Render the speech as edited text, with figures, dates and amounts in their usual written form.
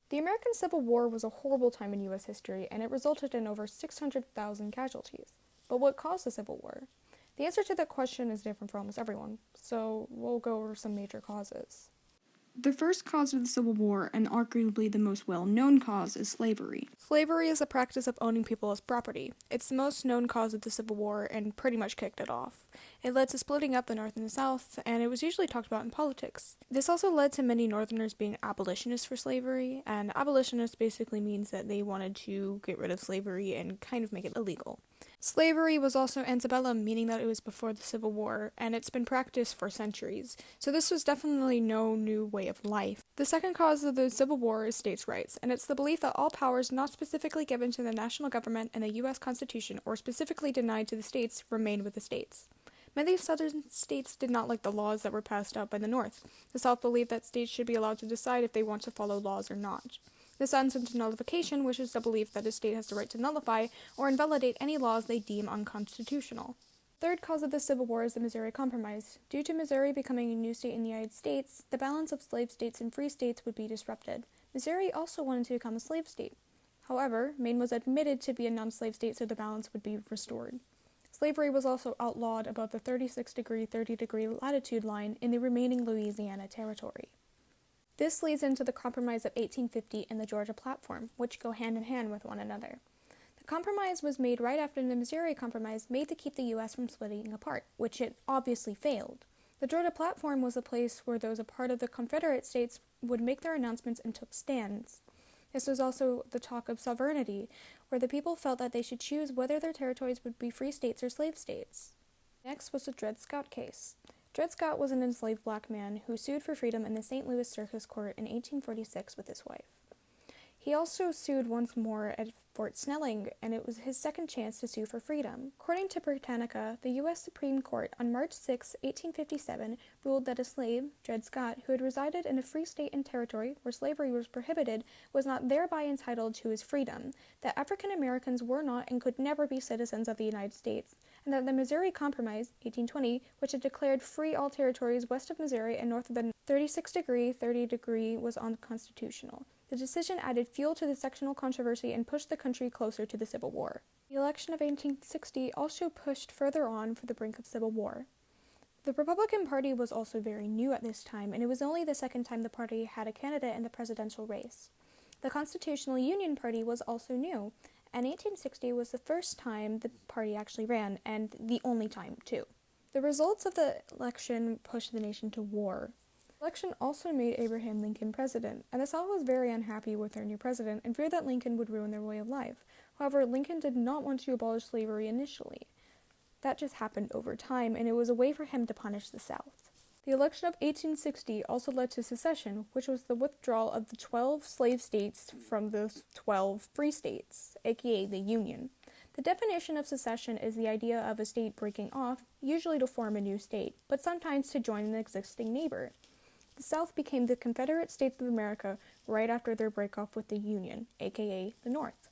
The American Civil War was a horrible time in U.S. history, and it resulted in over 600,000 casualties. But what caused the Civil War? The answer to that question is different for almost everyone, so we'll go over some major causes. The first cause of the Civil War, and arguably the most well-known cause, is slavery. Slavery is the practice of owning people as property. It's the most known cause of the Civil War and pretty much kicked it off. It led to splitting up the North and the South, and it was usually talked about in politics. This also led to many Northerners being abolitionists for slavery, and abolitionist basically means that they wanted to get rid of slavery and kind of make it illegal. Slavery was also antebellum, meaning that it was before the Civil War, and it's been practiced for centuries, so this was definitely no new way of life. The second cause of the Civil War is states' rights, and it's the belief that all powers not specifically given to the national government and the U.S. Constitution or specifically denied to the states remain with the states. Many southern states did not like the laws that were passed out by the North. The South believed that states should be allowed to decide if they want to follow laws or not. This ends into nullification, which is the belief that a state has the right to nullify or invalidate any laws they deem unconstitutional. Third cause of the Civil War is the Missouri Compromise. Due to Missouri becoming a new state in the United States, the balance of slave states and free states would be disrupted. Missouri also wanted to become a slave state. However, Maine was admitted to be a non-slave state, so the balance would be restored. Slavery was also outlawed above the 36-degree, 30-degree latitude line in the remaining Louisiana Territory. This leads into the Compromise of 1850 and the Georgia Platform, which go hand in hand with one another. The compromise was made right after the Missouri Compromise made to keep the U.S. from splitting apart, which it obviously failed. The Georgia Platform was a place where those a part of the Confederate States would make their announcements and took stands. This was also the talk of sovereignty, where the people felt that they should choose whether their territories would be free states or slave states. Next was the Dred Scott case. Dred Scott was an enslaved black man who sued for freedom in the St. Louis Circus Court in 1846 with his wife. He also sued once more at Fort Snelling, and it was his second chance to sue for freedom. According to Britannica, the U.S. Supreme Court on March 6, 1857, ruled that a slave, Dred Scott, who had resided in a free state and territory where slavery was prohibited, was not thereby entitled to his freedom, that African Americans were not and could never be citizens of the United States, and that the Missouri Compromise, 1820, which had declared free all territories west of Missouri and north of the 36-degree, 30-degree, was unconstitutional. The decision added fuel to the sectional controversy and pushed the country closer to the Civil War. The election of 1860 also pushed further on for the brink of civil war. The Republican Party was also very new at this time, and it was only the second time the party had a candidate in the presidential race. The Constitutional Union Party was also new, and 1860 was the first time the party actually ran, and the only time, too. The results of the election pushed the nation to war. The election also made Abraham Lincoln president, and the South was very unhappy with their new president and feared that Lincoln would ruin their way of life. However, Lincoln did not want to abolish slavery initially. That just happened over time, and it was a way for him to punish the South. The election of 1860 also led to secession, which was the withdrawal of the 12 slave states from the 12 free states, aka the Union. The definition of secession is the idea of a state breaking off, usually to form a new state, but sometimes to join an existing neighbor. The South became the Confederate States of America right after their breakoff with the Union, aka the North.